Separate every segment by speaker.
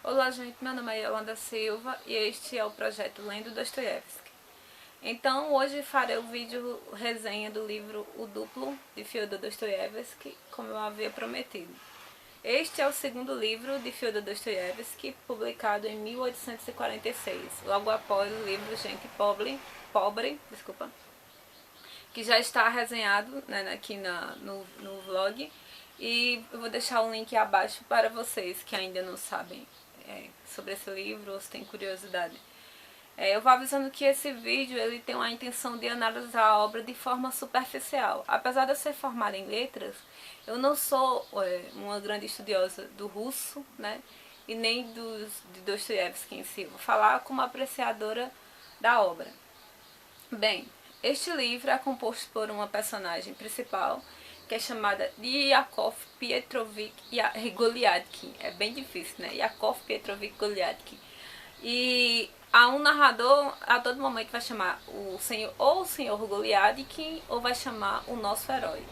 Speaker 1: Olá, gente, meu nome é Yolanda Silva e este é o projeto Lendo Dostoiévski. Então, hoje farei o vídeo resenha do livro O Duplo, de Fyodor Dostoiévski, como eu havia prometido. Este é o segundo livro de Fyodor Dostoiévski, publicado em 1846, logo após o livro Gente Pobre, que já está resenhado, né, aqui no vlog. E eu vou deixar o link abaixo para vocês que ainda não sabem sobre esse livro ou se têm curiosidade. Eu vou avisando que esse vídeo ele tem a intenção de analisar a obra de forma superficial. Apesar de eu ser formada em letras, eu não sou uma grande estudiosa do russo, né, e nem de Dostoiévski em si. Vou falar como apreciadora da obra. Bem, este livro é composto por uma personagem principal, que é chamada Yakov Petrovich Goliadkin. É bem difícil, né? Yakov Petrovich Goliadkin. E há um narrador a todo momento vai chamar o senhor Goliadkin ou vai chamar o nosso herói.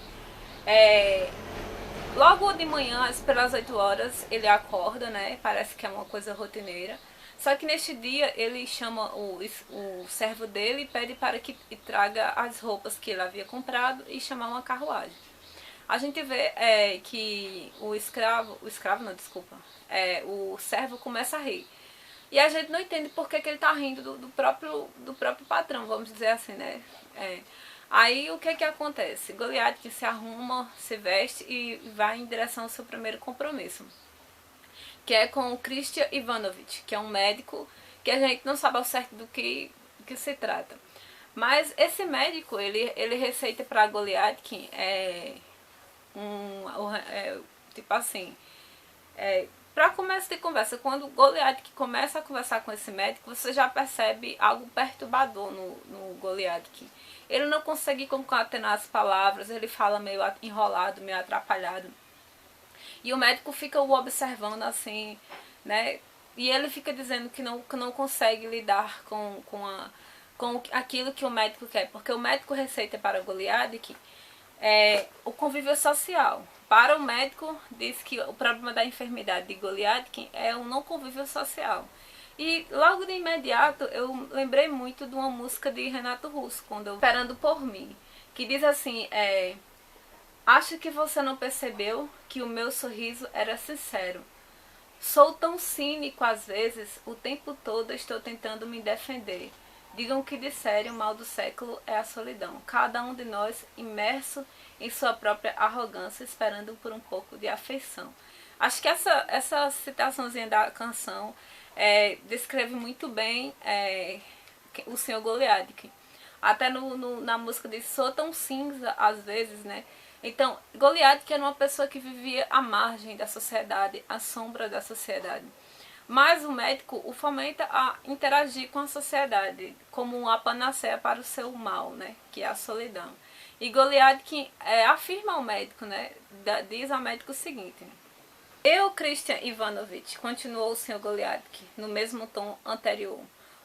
Speaker 1: Logo de manhã, pelas 8 horas, ele acorda, né? Parece que é uma coisa rotineira. Só que neste dia ele chama o servo dele e pede para que traga as roupas que ele havia comprado e chamar uma carruagem. A gente vê que o servo começa a rir. E a gente não entende por que ele está rindo do próprio patrão, vamos dizer assim, né? Aí o que acontece? Goliath que se arruma, se veste e vai em direção ao seu primeiro compromisso, que é com o Christian Ivanovich, que é um médico que a gente não sabe ao certo do que se trata. Mas esse médico, ele receita para Goliath tipo assim, para começo de conversa, quando Goliath começa a conversar com esse médico, você já percebe algo perturbador no Goliath. Ele não consegue concatenar as palavras, ele fala meio enrolado, meio atrapalhado. E o médico fica o observando assim, né? E ele fica dizendo que não consegue lidar com aquilo que o médico quer. Porque o médico receita para Goliath o convívio social. Para o médico, diz que o problema da enfermidade de Goliath é o não convívio social. E logo de imediato eu lembrei muito de uma música de Renato Russo, quando eu Esperando por Mim, que diz assim, acho que você não percebeu que o meu sorriso era sincero. Sou tão cínico às vezes, o tempo todo estou tentando me defender. Digam o que disserem, o mal do século é a solidão. Cada um de nós imerso em sua própria arrogância, esperando por um pouco de afeição. Acho que essa citaçãozinha da canção descreve muito bem o senhor Goliath. Até na música diz, sou tão cinza às vezes, né? Então, Goliath era uma pessoa que vivia à margem da sociedade, à sombra da sociedade. Mas o médico o fomenta a interagir com a sociedade como uma panaceia para o seu mal, né? Que é a solidão. E Goliath afirma ao médico, né? Diz ao médico o seguinte: eu, Christian Ivanovich, continuou o Sr. Goliath, no mesmo tom anterior,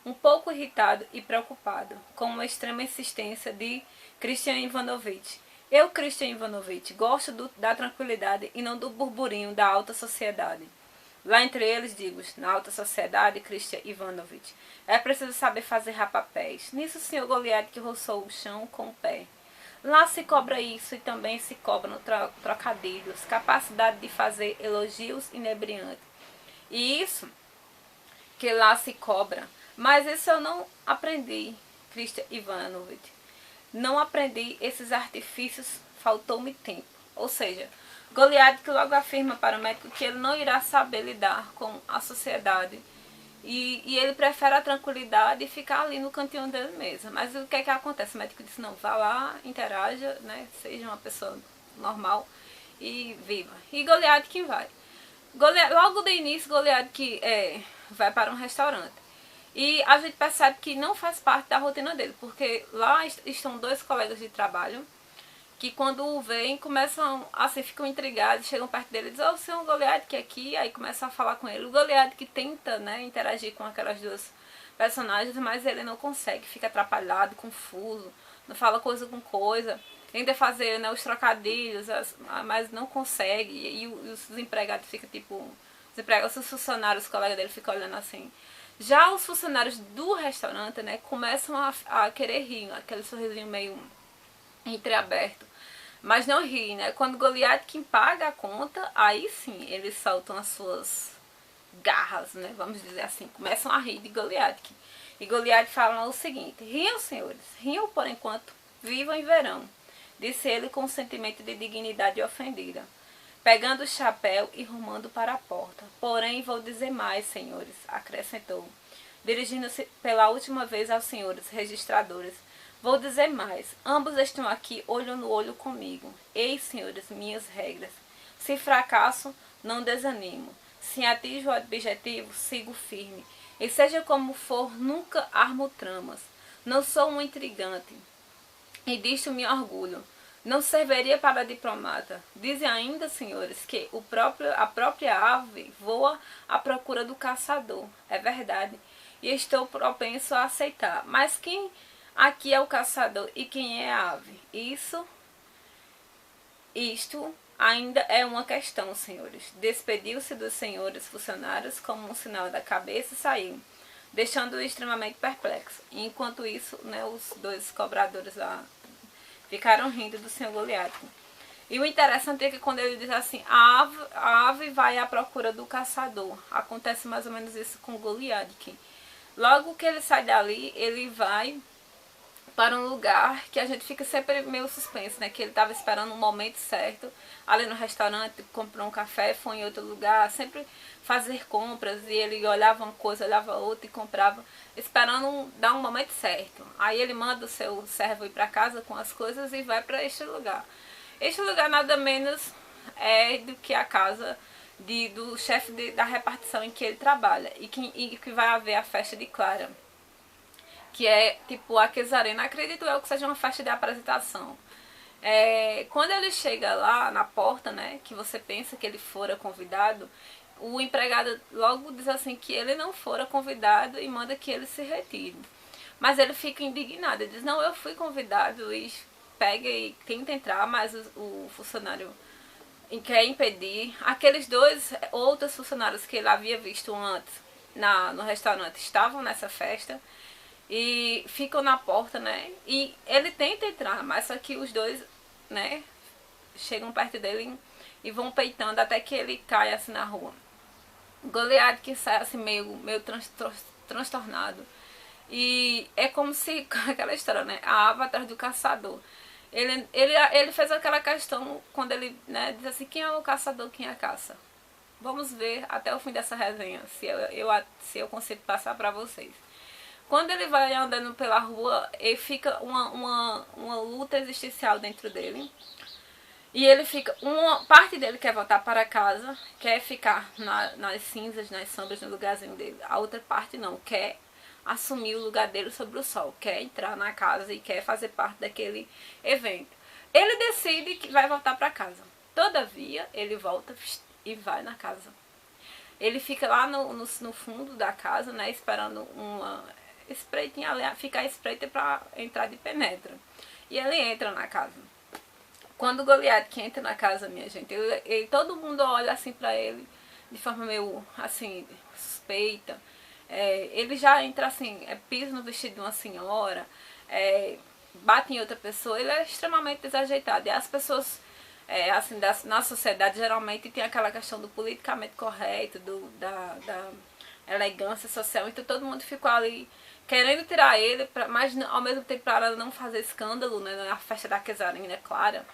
Speaker 1: um pouco irritado e preocupado, com uma extrema insistência de Christian Ivanovich. Eu, Christian Ivanovich, gosto da tranquilidade e não do burburinho da alta sociedade. Lá entre eles, digo, na alta sociedade, Christian Ivanovich, é preciso saber fazer rapapéis. Nisso o Sr. Goliath roçou o chão com o pé. Lá se cobra isso e também se cobram trocadilhos, capacidade de fazer elogios inebriantes. E isso que lá se cobra. Mas isso eu não aprendi, Christian Ivanovich. Não aprendi esses artifícios, faltou-me tempo. Ou seja, Goliath que logo afirma para o médico que ele não irá saber lidar com a sociedade. E ele prefere a tranquilidade e ficar ali no cantinho dele mesmo. Mas o que acontece? O médico disse, não, vá lá, interaja, né? Seja uma pessoa normal e viva. E Goliath que vai. Logo de início, Goliath vai para um restaurante. E a gente percebe que não faz parte da rotina dele, porque lá estão dois colegas de trabalho que quando o veem, começam, assim, ficam intrigados, chegam perto dele e dizem, o senhor Goliath que é aqui, aí começam a falar com ele. O Goliath que tenta, né, interagir com aquelas duas personagens, mas ele não consegue, fica atrapalhado, confuso, não fala coisa com coisa, tenta fazer, né, os trocadilhos, mas não consegue, e os empregados ficam tipo, os funcionários, os colegas dele ficam olhando assim. Já os funcionários do restaurante, né, começam a querer rir, aquele sorrisinho meio entreaberto. Mas não ri, né? Quando Goliath quem paga a conta, aí sim eles soltam as suas garras, né? Vamos dizer assim, começam a rir de Goliath. E Goliath fala o seguinte: riam, senhores, riam por enquanto, vivam e verão, disse ele com um sentimento de dignidade ofendida, pegando o chapéu e rumando para a porta. Porém, vou dizer mais, senhores, acrescentou, dirigindo-se pela última vez aos senhores registradores. Vou dizer mais, ambos estão aqui olho no olho comigo. Eis, senhores, minhas regras. Se fracasso, não desanimo. Se atinjo o objetivo, sigo firme. E seja como for, nunca armo tramas. Não sou um intrigante, e disto me orgulho. Não serviria para diplomata. Dizem ainda, senhores, que a própria ave voa à procura do caçador. É verdade, e estou propenso a aceitar. Mas quem aqui é o caçador e quem é a ave? Isto ainda é uma questão, senhores. Despediu-se dos senhores funcionários como um sinal da cabeça e saiu, deixando-o extremamente perplexo. E, enquanto isso, né, os dois cobradores lá ficaram rindo do senhor Goliath. E o interessante é que quando ele diz assim, a ave vai à procura do caçador. Acontece mais ou menos isso com Goliath. Logo que ele sai dali, ele vai para um lugar que a gente fica sempre meio suspenso, né? Que ele estava esperando um momento certo, ali no restaurante, comprou um café, foi em outro lugar, sempre fazer compras, e ele olhava uma coisa, olhava outra e comprava, esperando dar um momento certo. Aí ele manda o seu servo ir para casa com as coisas e vai para este lugar. Este lugar nada menos é do que a casa do chefe da repartição em que ele trabalha, e que vai haver a festa de Clara, que é tipo a Quesarena, acredito eu que seja uma festa de apresentação. Quando ele chega lá na porta, né, que você pensa que ele fora convidado, o empregado logo diz assim que ele não fora convidado e manda que ele se retire. Mas ele fica indignado, ele diz, não, eu fui convidado, e pega e tenta entrar, mas o funcionário quer impedir. Aqueles dois outros funcionários que ele havia visto antes no restaurante estavam nessa festa e ficam na porta, né? E ele tenta entrar, mas só que os dois, né, chegam perto dele e vão peitando até que ele cai assim na rua. Goliath que sai assim meio transtornado. E é como se, aquela história, né? A ave atrás do caçador. Ele fez aquela questão quando ele, né, diz assim, quem é o caçador, quem é a caça? Vamos ver até o fim dessa resenha, se eu consigo passar para vocês. Quando ele vai andando pela rua, ele fica uma luta existencial dentro dele. E ele fica, uma parte dele quer voltar para casa, quer ficar nas cinzas, nas sombras, no lugarzinho dele. A outra parte não, quer assumir o lugar dele sobre o sol, quer entrar na casa e quer fazer parte daquele evento. Ele decide que vai voltar para casa. Todavia, ele volta e vai na casa. Ele fica lá no fundo da casa, né, esperando uma espreitinha ali, ficar espreita para entrar de penetra. E ele entra na casa. Quando o Goliath que entra na casa, minha gente, todo mundo olha assim pra ele de forma meio assim, suspeita. Ele já entra assim, pisa no vestido de uma senhora, bate em outra pessoa, ele é extremamente desajeitado. E as pessoas, assim, na sociedade geralmente tem aquela questão do politicamente correto, da elegância social, então todo mundo ficou ali querendo tirar ele, mas ao mesmo tempo para não fazer escândalo, né, na festa da Quesarena, é Clara,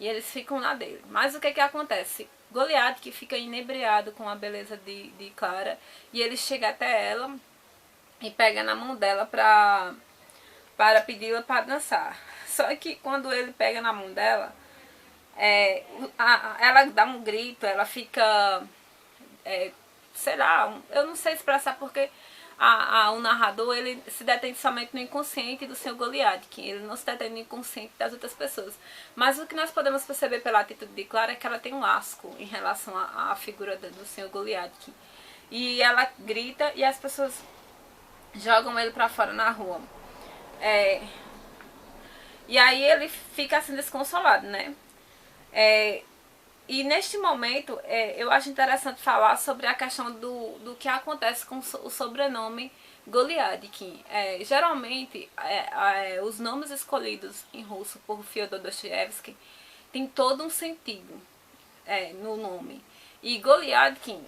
Speaker 1: e eles ficam na dele. Mas o que acontece? Goliath que fica inebriado com a beleza de Clara, e ele chega até ela e pega na mão dela para pedi-la para dançar. Só que quando ele pega na mão dela, ela dá um grito, ela fica, sei lá, eu não sei expressar porque o narrador ele se detém somente no inconsciente do seu Goliath, que ele não se detém no inconsciente das outras pessoas. Mas o que nós podemos perceber pela atitude de Clara é que ela tem um asco em relação à figura do senhor Goliath. E ela grita e as pessoas jogam ele pra fora na rua. E aí ele fica assim desconsolado, né? E neste momento, eu acho interessante falar sobre a questão do que acontece com o sobrenome Goliadik. Geralmente, os nomes escolhidos em russo por Fyodor Dostoiévski tem todo um sentido no nome. E Goliadkin,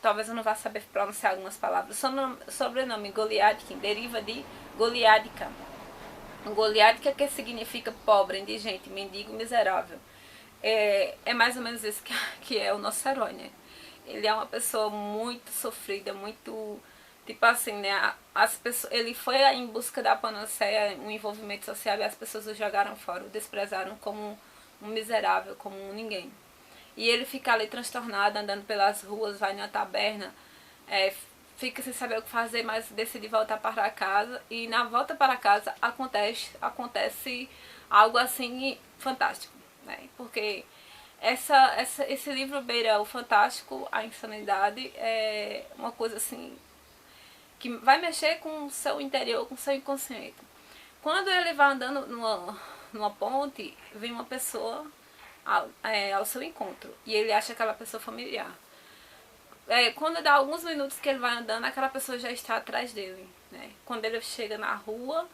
Speaker 1: talvez eu não vá saber pronunciar algumas palavras, o sobrenome Goliadkin deriva de Goliádica. Goliádica, que significa pobre, indigente, mendigo, miserável. É mais ou menos isso que é o nosso herói, né? Ele é uma pessoa muito sofrida, muito... Tipo assim, né? Ele foi em busca da panaceia, um envolvimento social, e as pessoas o jogaram fora, o desprezaram como um miserável, como um ninguém. E ele fica ali transtornado, andando pelas ruas, vai numa taberna, fica sem saber o que fazer, mas decide voltar para casa. E na volta para casa acontece algo assim fantástico, né? Porque esse livro beira o fantástico, a insanidade, é uma coisa assim que vai mexer com o seu interior, com o seu inconsciente. Quando ele vai andando numa ponte, vem uma pessoa ao seu encontro, e ele acha aquela pessoa familiar. Quando dá alguns minutos que ele vai andando, aquela pessoa já está atrás dele, né? Quando ele chega na rua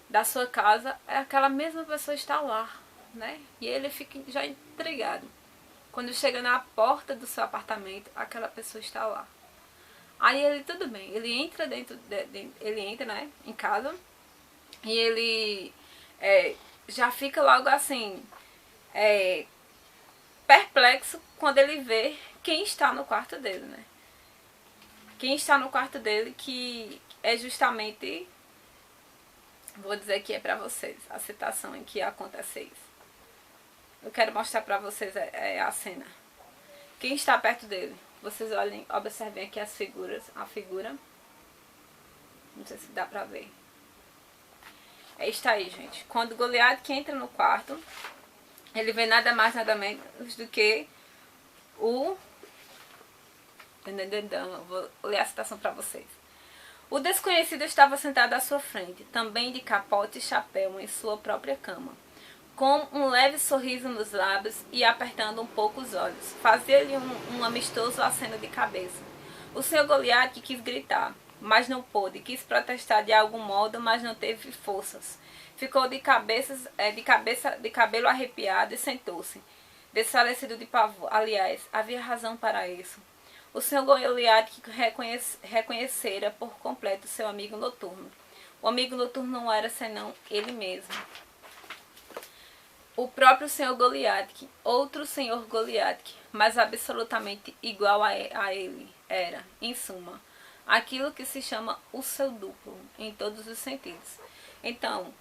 Speaker 1: da sua casa, aquela mesma pessoa está lá, né? E ele fica já intrigado. Quando chega na porta do seu apartamento, aquela pessoa está lá. Aí ele, tudo bem, ele entra ele entra, né, em casa, e ele já fica logo assim, perplexo quando ele vê quem está no quarto dele, né? Quem está no quarto dele, que é justamente, vou dizer que é pra vocês, a citação em que acontece isso. Eu quero mostrar pra vocês a cena. Quem está perto dele? Vocês olhem, observem aqui as figuras, a figura. Não sei se dá pra ver. Está aí, gente. Quando Goliath que entra no quarto, ele vê nada mais, nada menos do que o... Vou ler a citação para vocês. O desconhecido estava sentado à sua frente, também de capote e chapéu, em sua própria cama, com um leve sorriso nos lábios e apertando um pouco os olhos. Fazia-lhe um amistoso aceno de cabeça. O senhor Goliath quis gritar, mas não pôde. Quis protestar de algum modo, mas não teve forças. Ficou de cabelo arrepiado e sentou-se, desfalecido de pavor. Aliás, havia razão para isso. O senhor Goliath reconhecera por completo seu amigo noturno. O amigo noturno não era senão ele mesmo. O próprio senhor Goliath, outro senhor Goliath, mas absolutamente igual a ele, era, em suma, aquilo que se chama o seu duplo, em todos os sentidos. Então,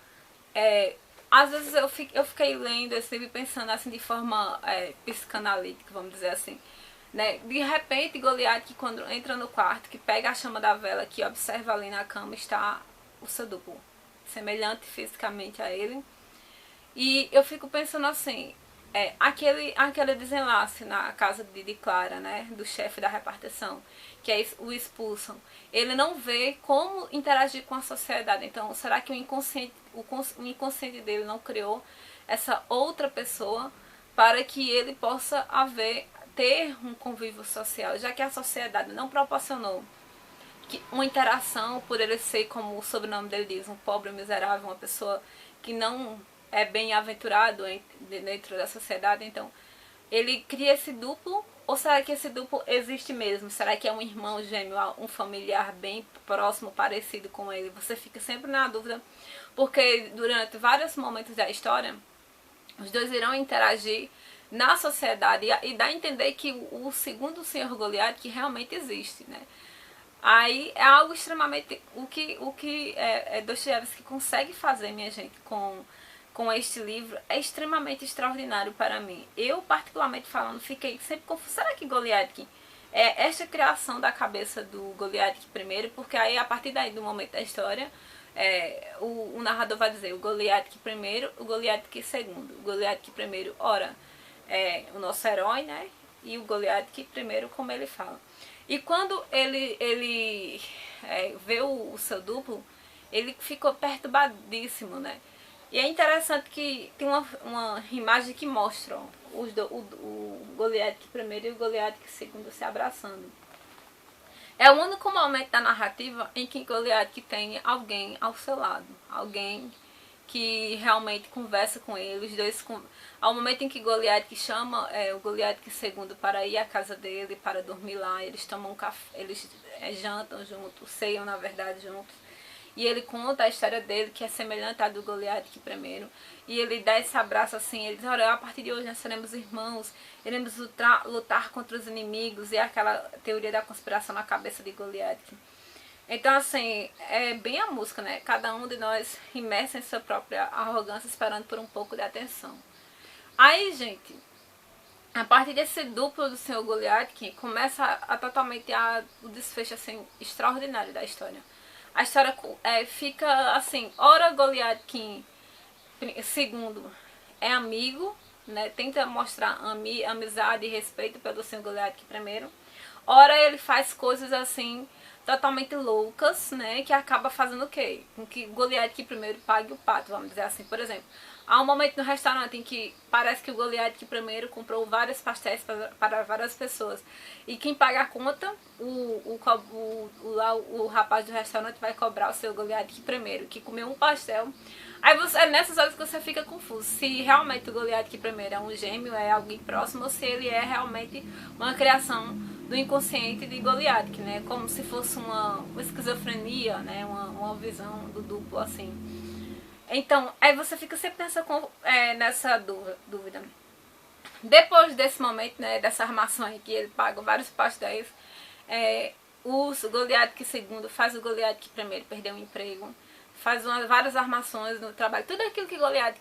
Speaker 1: às vezes eu fiquei lendo esse livro pensando assim de forma psicanalítica, vamos dizer assim, né? De repente, Goliath, que quando entra no quarto, que pega a chama da vela, que observa ali na cama, está o seu duplo, semelhante fisicamente a ele. E eu fico pensando assim, aquele desenlace na casa de Clara, né, do chefe da repartição, que o expulsam, ele não vê como interagir com a sociedade. Então, será que o inconsciente dele não criou essa outra pessoa para que ele possa ter um convívio social, já que a sociedade não proporcionou uma interação, por ele ser, como o sobrenome dele diz, um pobre miserável, uma pessoa que não é bem-aventurado dentro da sociedade. Então, ele cria esse duplo, ou será que esse duplo existe mesmo? Será que é um irmão gêmeo, um familiar bem próximo, parecido com ele? Você fica sempre na dúvida, porque durante vários momentos da história, os dois irão interagir na sociedade e dá a entender que o segundo senhor Goliath que realmente existe, né? Aí é algo extremamente... O que Dostoiévski consegue fazer, minha gente, com este livro é extremamente extraordinário para mim. Eu, particularmente falando, fiquei sempre confusa. Será que Goliath é esta criação da cabeça do Goliath primeiro? Porque aí, a partir daí, do momento da história, o narrador vai dizer o Goliath primeiro, o Goliath segundo. O Goliath primeiro, ora, o nosso herói, né? E o Goliath primeiro, como ele fala. E quando ele vê o seu duplo, ele ficou perturbadíssimo, né? E é interessante que tem uma imagem que mostra, ó, o Goliath primeiro e o Goliath segundo se abraçando. É o único momento da narrativa em que Goliath tem alguém ao seu lado, alguém que realmente conversa com ele, os dois ao momento em que Goliath chama o Goliath segundo para ir à casa dele, para dormir lá, eles tomam um café, eles jantam juntos, ceiam na verdade juntos. E ele conta a história dele, que é semelhante à do Goliath primeiro. E ele dá esse abraço assim, ele diz, olha, a partir de hoje nós seremos irmãos, iremos lutar contra os inimigos. E aquela teoria da conspiração na cabeça de Goliath. Então assim, é bem a música, né? Cada um de nós imerso em sua própria arrogância, esperando por um pouco de atenção. Aí, gente, a partir desse duplo do Senhor Goliath, que começa totalmente o desfecho assim, extraordinário da história. A história fica assim, ora Goliath segundo é amigo, né, tenta mostrar amizade e respeito pelo Senhor Goliath primeiro. Ora ele faz coisas assim, totalmente loucas, né, que acaba fazendo o quê? Com que Goliath primeiro pague o pato, vamos dizer assim. Por exemplo, há um momento no restaurante em que parece que o Goliath primeiro comprou vários pastéis para várias pessoas. E quem paga a conta, o rapaz do restaurante vai cobrar o seu Goliath primeiro, que comeu um pastel. Aí é nessas horas que você fica confuso, se realmente o Goliath primeiro é um gêmeo, é alguém próximo, ou se ele é realmente uma criação do inconsciente de Goliath, né? Como se fosse uma esquizofrenia, né? Uma visão do duplo, assim. Então, aí você fica sempre nessa dúvida. Depois desse momento, né, dessa armação aí, que ele paga vários pastéis, o Goliath segundo faz o Goliath primeiro perder o emprego, faz várias armações no trabalho. Tudo aquilo que Goliath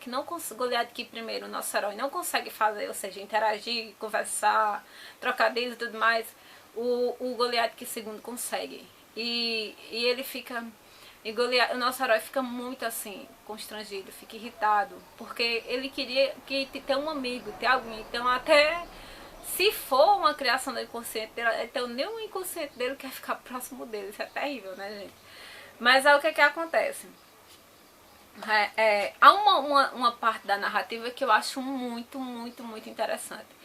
Speaker 1: primeiro, o nosso herói, não consegue fazer, ou seja, interagir, conversar, trocar dedos e tudo mais, o Goliath segundo consegue. E ele fica... E o nosso herói fica muito assim, constrangido, fica irritado, porque ele queria ter um amigo, ter alguém. Então até se for uma criação do inconsciente dele, então nem o inconsciente dele quer ficar próximo dele. Isso é terrível, né, gente? Mas é o que acontece. Há uma parte da narrativa que eu acho muito, muito, muito interessante.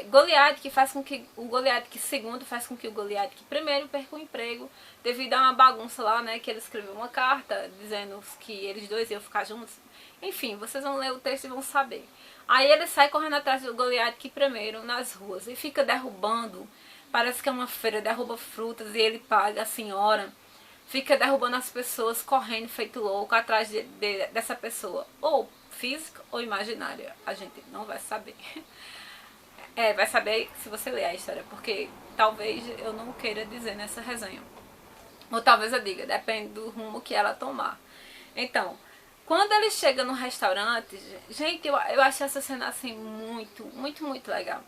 Speaker 1: Goliath que faz com que o Goliath segundo faz com que o Goliath primeiro perca o emprego devido a uma bagunça lá, né, que ele escreveu uma carta dizendo que eles dois iam ficar juntos. Enfim, vocês vão ler o texto e vão saber. Aí ele sai correndo atrás do Goliath primeiro nas ruas e fica derrubando, parece que é uma feira, derruba frutas e ele paga a senhora, fica derrubando as pessoas, correndo feito louco atrás dessa pessoa, ou física ou imaginária, a gente não vai saber. Vai saber se você ler a história, porque talvez eu não queira dizer nessa resenha. Ou talvez eu diga, depende do rumo que ela tomar. Então, quando ele chega no restaurante, gente, eu achei essa cena assim muito, muito, muito legal.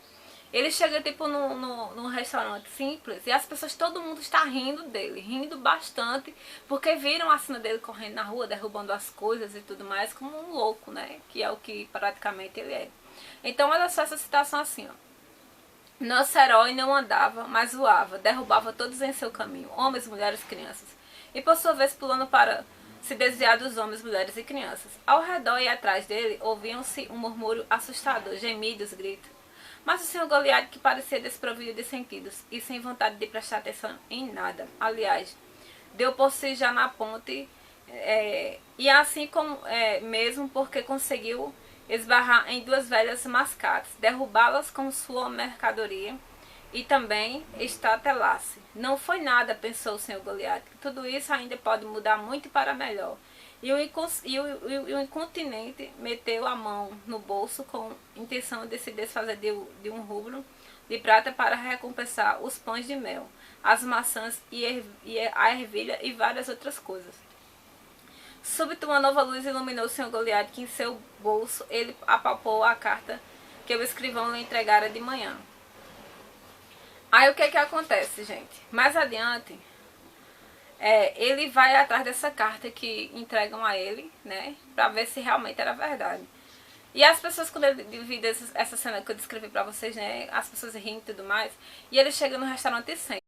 Speaker 1: Ele chega tipo num restaurante simples e as pessoas, todo mundo está rindo dele, rindo bastante, porque viram a cena dele correndo na rua, derrubando as coisas e tudo mais, como um louco, né? Que é o que praticamente ele é. Então olha só essa citação assim, ó. Nosso herói não andava, mas voava, derrubava todos em seu caminho, homens, mulheres, crianças. E por sua vez pulando para se desviar dos homens, mulheres e crianças. Ao redor e atrás dele ouviam-se um murmúrio assustador, gemidos, gritos. Mas o senhor Goliath, que parecia desprovido de sentidos e sem vontade de prestar atenção em nada, aliás, deu por si já na ponte, e assim como mesmo porque conseguiu esbarrar em duas velhas mascates, derrubá-las com sua mercadoria e também estatelar-se. Não foi nada, pensou o senhor Goliath, tudo isso ainda pode mudar muito para melhor. E o incontinente meteu a mão no bolso com intenção de se desfazer de um rublo de prata para recompensar os pães de mel, as maçãs e a ervilha e várias outras coisas. Súbito uma nova luz iluminou o senhor Goliath, que em seu bolso ele apalpou a carta que o escrivão lhe entregara de manhã. Aí o que acontece, gente? Mais adiante, ele vai atrás dessa carta que entregam a ele, né? Pra ver se realmente era verdade. E as pessoas, quando ele divide essa cena que eu descrevi pra vocês, né? As pessoas riem e tudo mais. E ele chega no restaurante e senta.